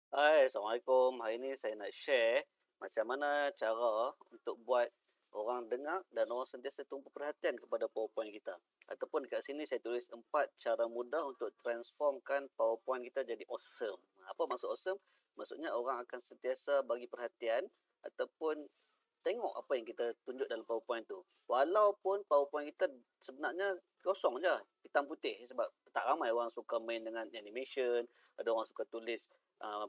Hai, Assalamualaikum. Hari ini saya nak share macam mana cara untuk buat orang dengar dan orang sentiasa tumpu perhatian kepada PowerPoint kita. Ataupun dekat sini saya tulis 4 cara mudah untuk transformkan PowerPoint kita jadi awesome. Apa maksud awesome? Maksudnya orang akan sentiasa bagi perhatian ataupun tengok apa yang kita tunjuk dalam PowerPoint tu. Walaupun PowerPoint kita sebenarnya kosong je, hitam putih, sebab tak ramai orang suka main dengan animation, ada orang suka tulis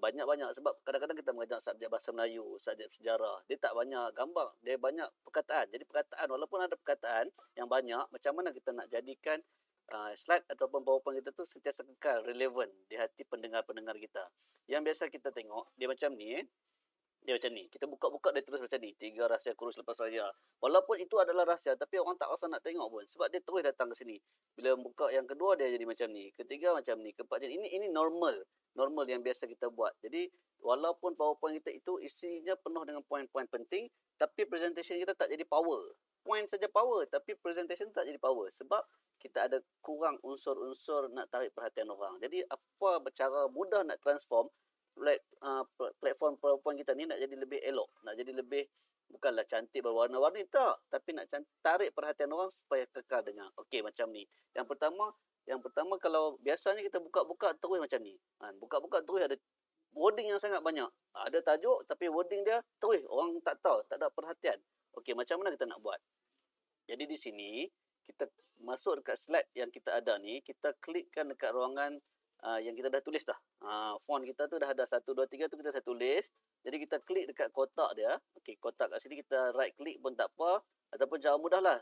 banyak-banyak, sebab kadang-kadang kita mengajar subjek bahasa Melayu, subjek sejarah, dia tak banyak gambar, dia banyak perkataan. Jadi perkataan, walaupun ada perkataan yang banyak, macam mana kita nak jadikan slide ataupun PowerPoint kita tu sentiasa kekal relevan di hati pendengar-pendengar kita. Yang biasa kita tengok dia macam ni, dia macam ni. Kita buka-buka dia terus macam ni. 3 rahsia kurus lepas raya. Walaupun itu adalah rahsia, tapi orang tak rasa nak tengok pun. Sebab dia terus datang ke sini. Bila buka yang kedua, dia jadi macam ni. Ketiga macam ni. Keempat macam ni. Ini normal. Normal yang biasa kita buat. Jadi, walaupun PowerPoint kita itu isinya penuh dengan poin-poin penting, tapi presentation kita tak jadi power. Point saja power, tapi presentation tak jadi power. Sebab kita ada kurang unsur-unsur nak tarik perhatian orang. Jadi, apa cara mudah nak transform platform PowerPoint kita ni nak jadi lebih elok, nak jadi lebih bukanlah cantik berwarna-warni, tak, tapi nak tarik perhatian orang supaya kekal dengar. Okey, macam ni. Yang pertama kalau biasanya kita buka-buka terus macam ni. Buka-buka terus ada wording yang sangat banyak. Ada tajuk tapi wording dia terus orang tak tahu, tak ada perhatian. Okey, macam mana kita nak buat? Jadi di sini kita masuk dekat slide yang kita ada ni, kita klikkan dekat ruangan yang kita dah tulis dah. Font kita tu dah ada 1, 2, 3 tu kita dah tulis. Jadi kita klik dekat kotak dia. Okey, kotak kat sini kita right click pun tak apa. Ataupun cara mudah lah.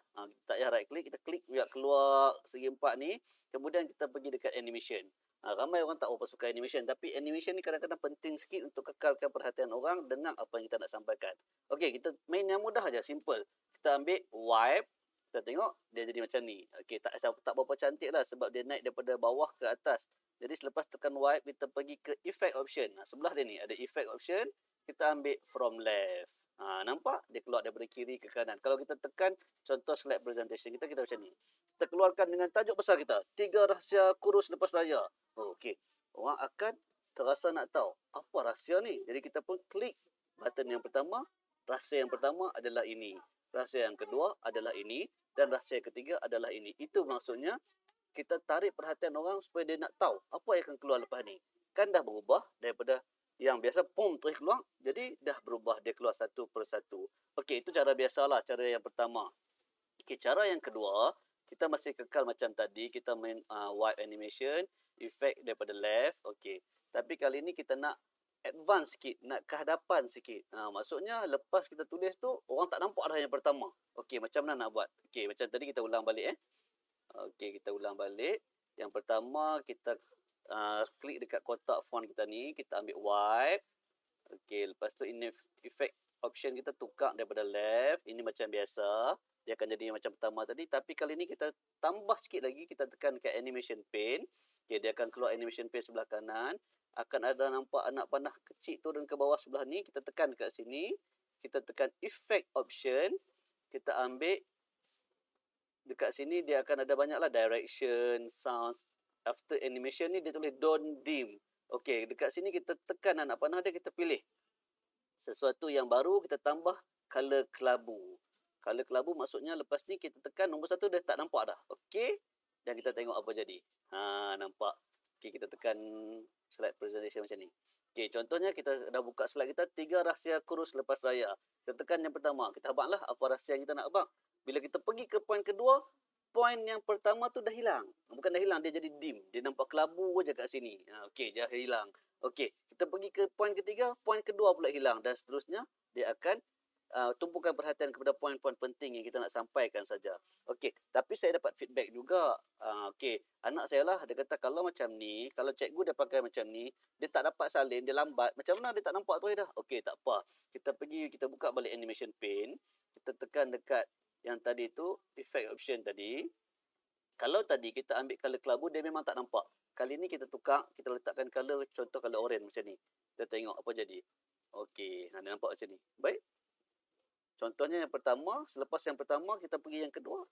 Tak payah right click, kita klik biar keluar segi 4 ni. Kemudian kita pergi dekat animation. Ramai orang tak apa suka animation. Tapi animation ni kadang-kadang penting sikit untuk kekalkan perhatian orang dengan apa yang kita nak sampaikan. Okey, kita main yang mudah aja, simple. Kita ambil wipe. Kita tengok dia jadi macam ni. Okey, tak berapa cantik lah sebab dia naik daripada bawah ke atas. Jadi selepas tekan wipe, kita pergi ke effect option. Sebelah dia ni ada effect option. Kita ambil from left. Nampak? Dia keluar daripada kiri ke kanan. Kalau kita tekan contoh slide presentation kita macam ni. Kita keluarkan dengan tajuk besar kita. 3 rahsia kurus lepas raya. Okey. Orang akan terasa nak tahu apa rahsia ni. Jadi kita pun klik button yang pertama. Rahsia yang pertama adalah ini. Rahsia yang kedua adalah ini. Dan rahsia yang ketiga adalah ini. Itu maksudnya kita tarik perhatian orang supaya dia nak tahu apa yang akan keluar lepas ni. Kan dah berubah daripada yang biasa pom terus keluar, jadi dah berubah, dia keluar satu per satu. Okey, itu cara biasalah, cara yang pertama. Okey, cara yang kedua, kita masih kekal macam tadi, kita main wipe animation, effect daripada left. Okey, tapi kali ni kita nak advance sikit, nak ke hadapan sikit. Maksudnya lepas kita tulis tu, orang tak nampak dah yang pertama. Okey, macam mana nak buat? Okey, macam tadi kita ulang balik Okey, kita ulang balik. Yang pertama, kita klik dekat kotak font kita ni. Kita ambil wipe. Okey, lepas tu ini effect option kita tukar daripada left. Ini macam biasa. Dia akan jadi macam pertama tadi. Tapi kali ni kita tambah sikit lagi. Kita tekan dekat animation pane. Okey, dia akan keluar animation pane sebelah kanan. Akan ada nampak anak panah kecil turun ke bawah sebelah ni. Kita tekan dekat sini. Kita tekan effect option. Kita ambil dekat sini dia akan ada banyaklah direction, sounds. After animation ni dia tulis don't dim. Okey, dekat sini kita tekan anak panah dia, kita pilih sesuatu yang baru, kita tambah color kelabu. Color kelabu maksudnya lepas ni kita tekan nombor 1 dia tak nampak dah. Okey, dan kita tengok apa jadi. Nampak. Okey, kita tekan slide presentation macam ni. Okey, contohnya kita dah buka slide kita 3 rahsia kurus lepas raya. Kita tekan yang pertama. Kita abanglah apa rahsia yang kita nak abang. Bila kita pergi ke poin kedua, poin yang pertama tu dah hilang. Bukan dah hilang, dia jadi dim. Dia nampak kelabu je kat sini. Okey, dia hilang. Okey, kita pergi ke poin ketiga, poin kedua pula hilang. Dan seterusnya, dia akan tumpukan perhatian kepada poin-poin penting yang kita nak sampaikan saja. Okey, tapi saya dapat feedback juga. Okey, anak saya lah, dia kata kalau macam ni, kalau cikgu dia pakai macam ni, dia tak dapat salin, dia lambat. Macam mana dia tak nampak tu dah? Okey, tak apa. Kita buka balik animation pane. Kita tekan dekat yang tadi tu effect option tadi. Kalau tadi kita ambil color kelabu, dia memang tak nampak. Kali ni kita tukar, kita letakkan color, contoh color orange macam ni. Kita tengok apa jadi. Okey, dia nampak macam ni. Baik. Contohnya yang pertama, selepas yang pertama kita pergi yang kedua.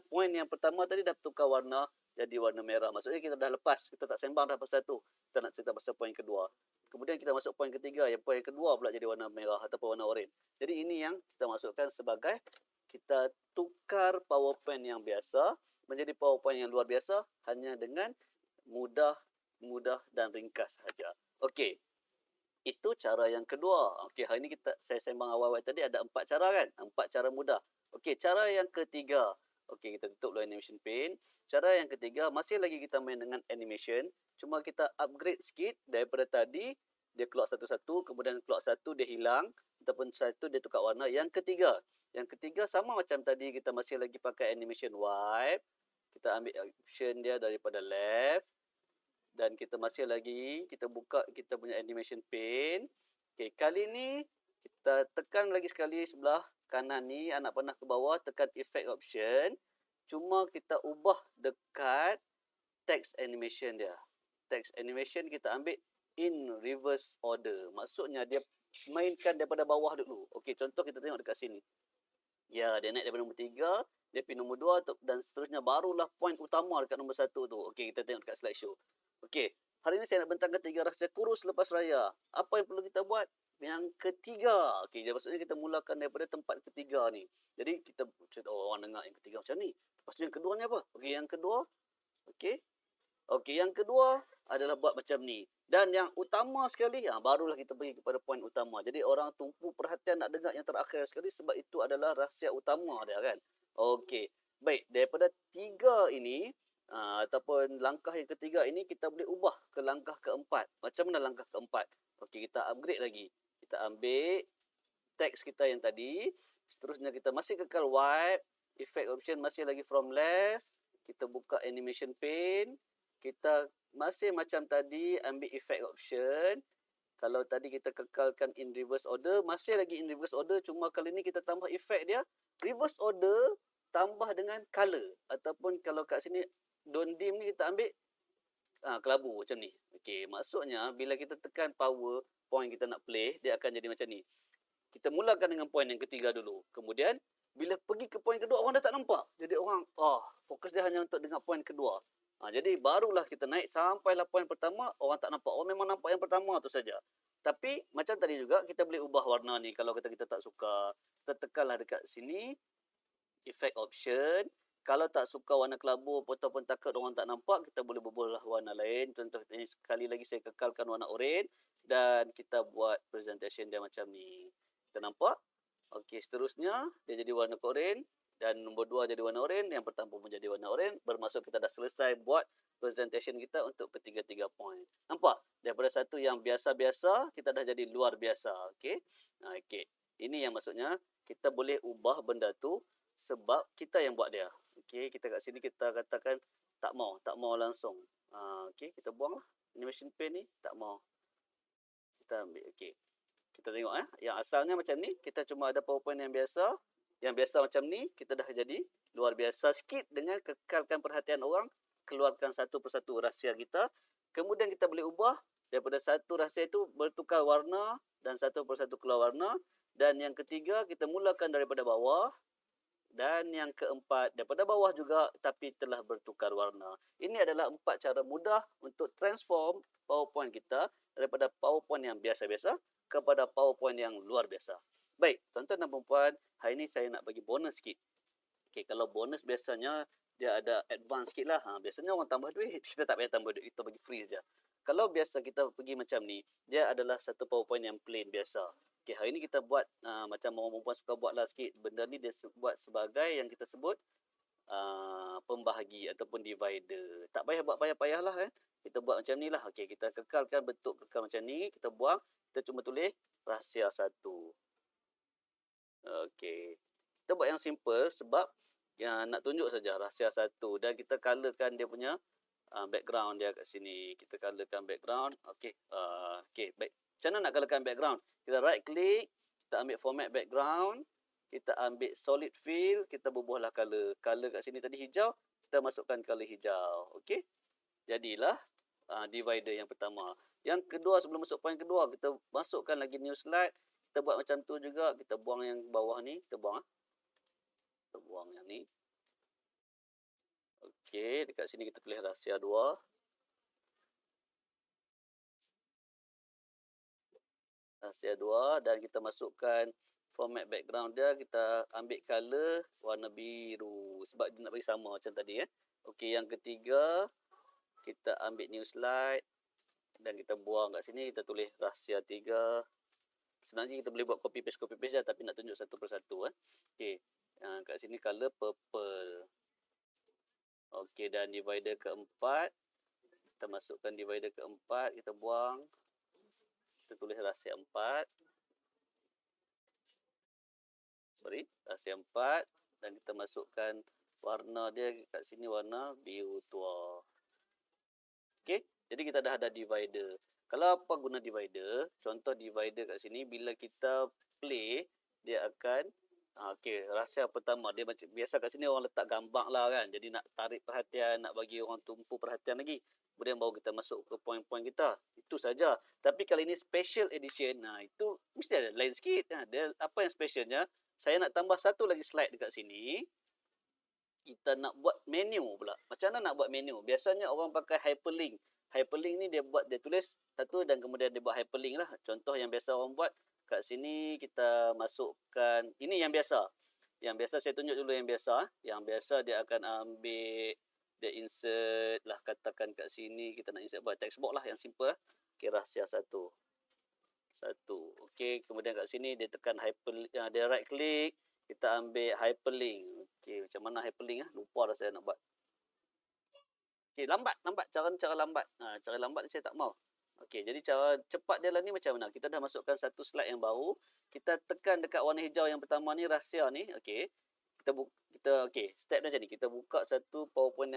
Poin yang pertama tadi dah tukar warna jadi warna merah. Maksudnya kita dah lepas, kita tak sembang dah pasal tu. Kita nak cerita pasal poin kedua. Kemudian kita masuk poin ketiga, yang poin kedua pula jadi warna merah ataupun warna oranye. Jadi ini yang kita masukkan sebagai kita tukar PowerPoint yang biasa menjadi PowerPoint yang luar biasa hanya dengan mudah dan ringkas saja. Okey. Itu cara yang kedua. Okey, hari ini saya sembang awal-awal tadi ada 4 cara kan? 4 cara mudah. Okey, cara yang ketiga. Okey, kita tutup dulu animation pane. Cara yang ketiga, masih lagi kita main dengan animation. Cuma kita upgrade sikit daripada tadi. Dia keluar satu-satu, kemudian keluar satu dia hilang. Ataupun satu dia tukar warna. Yang ketiga sama macam tadi, kita masih lagi pakai animation wipe. Kita ambil option dia daripada left. Dan kita masih lagi, kita buka kita punya animation pane. Okey, kali ni kita tekan lagi sekali sebelah kanan ni, anak panah ke bawah, tekan effect option. Cuma kita ubah dekat text animation dia. Text animation kita ambil in reverse order. Maksudnya dia mainkan daripada bawah dulu. Okey, contoh kita tengok dekat sini. Ya, dia naik daripada nombor 3, dia pergi nombor 2 dan seterusnya, barulah point utama dekat nombor 1 tu. Okey, kita tengok dekat slideshow. Okey, hari ini saya nak bentangkan 3 rahsia kurus lepas raya. Apa yang perlu kita buat? Yang ketiga. Okey, maksudnya kita mulakan daripada tempat ketiga ni. Jadi kita cerita, orang dengar yang ketiga macam ni. Lepas tu yang kedua ni apa? Okey, yang kedua. Okey, yang kedua adalah buat macam ni. Dan yang utama sekali, barulah kita pergi kepada poin utama. Jadi orang tumpu perhatian nak dengar yang terakhir sekali sebab itu adalah rahsia utama dia kan. Okey, baik. Daripada 3 ini, ataupun langkah yang ketiga ini, kita boleh ubah ke langkah keempat. Macam mana langkah keempat? Okey, kita upgrade lagi. Kita ambil teks kita yang tadi. Seterusnya kita masih kekal wipe. Effect option masih lagi from left. Kita buka animation pane. Kita masih macam tadi ambil effect option. Kalau tadi kita kekalkan in reverse order, masih lagi in reverse order, cuma kali ni kita tambah effect dia. Reverse order tambah dengan color. Ataupun kalau kat sini don't dim ni kita ambil kelabu macam ni. Okey, maksudnya bila kita tekan power point kita nak play, dia akan jadi macam ni. Kita mulakan dengan point yang ketiga dulu. Kemudian bila pergi ke point kedua, orang dah tak nampak. Jadi orang fokus dia hanya untuk dengar point kedua. Jadi barulah kita naik sampailah point pertama, orang tak nampak. Orang memang nampak yang pertama tu saja. Tapi macam tadi juga kita boleh ubah warna ni. Kalau kita tak suka, kita tekanlah dekat sini effect option. Kalau tak suka warna kelabu ataupun takut orang tak nampak, kita boleh bubuhlah warna lain. Contoh ini sekali lagi saya kekalkan warna oranye dan kita buat presentation dia macam ni. Kita nampak? Okey, seterusnya dia jadi warna oranye. Dan nombor 2 jadi warna oranye, yang pertama pun jadi warna oranye. Bermaksud kita dah selesai buat presentation kita untuk ketiga-tiga point. Nampak? Daripada satu yang biasa-biasa, kita dah jadi luar biasa. Okey. Okey. Ini yang maksudnya kita boleh ubah benda tu sebab kita yang buat dia. Okey, kita kat sini kita katakan tak mau langsung. Okey, kita buanglah animation pane ni, tak mau. Kita ambil. Okey. Kita tengok yang asalnya macam ni, kita cuma ada PowerPoint yang biasa. Yang biasa macam ni, kita dah jadi luar biasa sikit dengan kekalkan perhatian orang, keluarkan satu persatu rahsia kita. Kemudian kita boleh ubah daripada satu rahsia itu bertukar warna dan satu persatu keluar warna. Dan yang ketiga, kita mulakan daripada bawah. Dan yang keempat, daripada bawah juga tapi telah bertukar warna. Ini adalah 4 cara mudah untuk transform PowerPoint kita daripada PowerPoint yang biasa-biasa kepada PowerPoint yang luar biasa. Baik, tuan-tuan dan puan-puan, hari ini saya nak bagi bonus sikit. Okey, kalau bonus biasanya dia ada advance sikit lah. Biasanya orang tambah duit, kita tak payah tambah duit, kita bagi free saja. Kalau biasa kita pergi macam ni, dia adalah satu PowerPoint yang plain biasa. Okey, hari ini kita buat macam orang perempuan suka buatlah sikit. Benda ni dia buat sebagai yang kita sebut pembahagi ataupun divider. Tak payah buat payah-payah lah kan. Kita buat macam ni lah. Okey, kita kekalkan bentuk kekal macam ni. Kita buang, kita cuma tulis rahsia 1. Okey. Kita buat yang simple sebab yang nak tunjuk saja rahsia 1 dan kita colorkan dia punya background dia kat sini. Kita colorkan background. Okey. Okey, baik. Macam mana nak colorkan background? Kita right click, kita ambil format background, kita ambil solid fill, kita bubuhlah color. Color kat sini tadi hijau, kita masukkan color hijau. Okey. Jadilah divider yang pertama. Yang kedua, sebelum masuk point kedua, kita masukkan lagi new slide. Kita buat macam tu juga. Kita buang yang bawah ni. Kita buang. Kita buang yang ni. Okey. Dekat sini kita tulis rahsia 2. rahsia 2, dan kita masukkan format background dia, kita ambil color warna biru sebab dia nak bagi sama macam tadi. Okey, yang ketiga kita ambil new slide dan kita buang kat sini, kita tulis rahsia 3. Sebenarnya kita boleh buat copy paste je, tapi nak tunjuk satu persatu. Okey, kat sini color purple. Okey, dan divider keempat, kita masukkan divider keempat, kita buang, kita tulis rahsia 4. Rahsia 4, dan kita masukkan warna dia kat sini, warna biru tua. Okey, jadi kita dah ada divider. Kalau apa guna divider, contoh divider kat sini, bila kita play, dia akan okey, rahsia pertama dia macam biasa kat sini orang letak gambar lah kan. Jadi nak tarik perhatian, nak bagi orang tumpu perhatian lagi. Kemudian baru kita masuk ke poin-poin kita. Itu saja. Tapi kalau ini special edition, itu mesti ada lain sikit. Dia apa yang specialnya? Saya nak tambah satu lagi slide dekat sini. Kita nak buat menu pula. Macam mana nak buat menu? Biasanya orang pakai hyperlink. Hyperlink ni dia tulis satu dan kemudian dia buat hyperlink lah. Contoh yang biasa orang buat kat sini, kita masukkan, ini yang biasa. Yang biasa saya tunjuk dulu yang biasa. Yang biasa dia akan ambil, dia insert lah, katakan kat sini kita nak insert buat text box lah yang simple. Okey, rahsia 1. Okey, kemudian kat sini dia tekan hyperlink, dia right click, kita ambil hyperlink. Okey, macam mana hyperlink lupa dah saya nak buat. Okey, lambat cara lambat. Cara lambat ni saya tak mau. Okey, jadi cara cepat dia lah ni macam mana? Kita dah masukkan satu slide yang baru. Kita tekan dekat warna hijau yang pertama ni, rahsia ni. Okey. Okey, step dia macam ni. Kita buka satu PowerPoint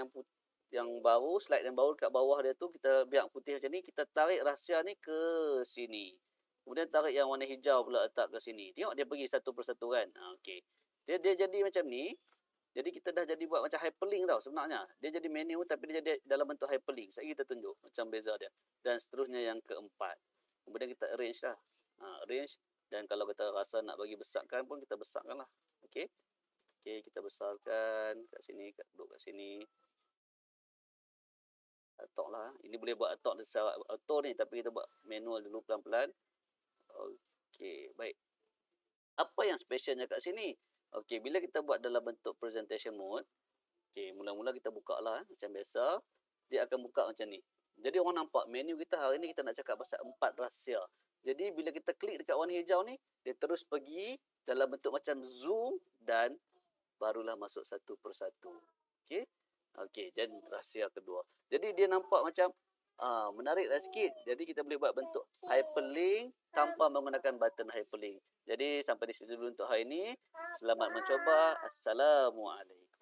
yang baru, slide yang baru dekat bawah dia tu, kita biar putih macam ni, kita tarik rahsia ni ke sini. Kemudian tarik yang warna hijau pula letak ke sini. Tengok dia pergi satu persatu kan. Okey. Dia jadi macam ni. Jadi kita dah jadi buat macam hyperlink tau sebenarnya. Dia jadi menu tapi dia jadi dalam bentuk hyperlink. Sekejap kita tunjuk macam beza dia. Dan seterusnya yang keempat. Kemudian kita arrange lah. Arrange. Dan kalau kita rasa nak bagi besarkan pun kita besarkan lah. Okey. Okey, kita besarkan kat sini, duduk kat sini. Atok lah. Ini boleh buat atok secara auto ni, tapi kita buat manual dulu pelan-pelan. Okey, baik. Apa yang specialnya kat sini? Okey, bila kita buat dalam bentuk presentation mode, okey, mula-mula kita buka lah macam biasa. Dia akan buka macam ni. Jadi orang nampak menu kita hari ni kita nak cakap pasal 4 rahsia. Jadi bila kita klik dekat warna hijau ni, dia terus pergi dalam bentuk macam zoom dan barulah masuk satu persatu. Okey. Okey, dan rahsia kedua. Jadi dia nampak macam menariklah sikit. Jadi kita boleh buat bentuk hyperlink tanpa menggunakan button hyperlink. Jadi sampai di situ dulu untuk hari ini. Selamat mencoba. Assalamualaikum.